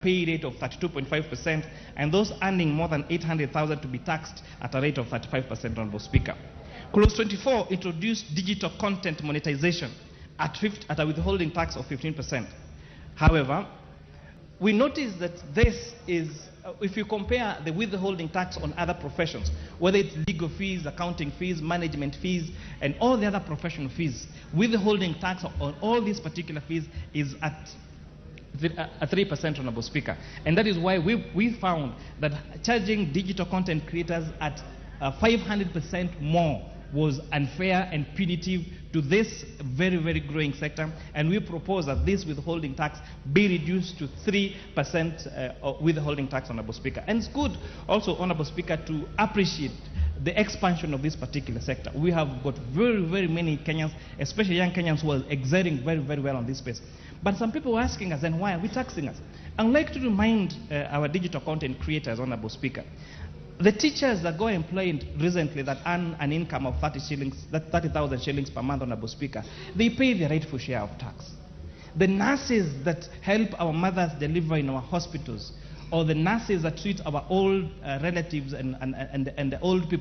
pay rate of 32.5%, and those earning more than 800,000 to be taxed at a rate of 35%, Honorable Speaker. Clause 24 introduced digital content monetization at a withholding tax of 15%. However, we notice that this is, if you compare the withholding tax on other professions, whether it's legal fees, accounting fees, management fees, and all the other professional fees, withholding tax on all these particular fees is at 3%, Honorable Speaker. And that is why we found that charging digital content creators at 500% more was unfair and punitive to this very, very growing sector. And we propose that this withholding tax be reduced to 3% withholding tax, Honorable Speaker. And it's good also, Honorable Speaker, to appreciate the expansion of this particular sector. We have got very, very many Kenyans, especially young Kenyans, who are exerting very, very well on this space. But some people are asking us, then why are we taxing us? I'd like to remind our digital content creators, Honorable Speaker, the teachers that got employed recently that earn an income of 30,000 shillings per month, Honorable Speaker, they pay their rightful share of tax. The nurses that help our mothers deliver in our hospitals, or the nurses that treat our old relatives and the old people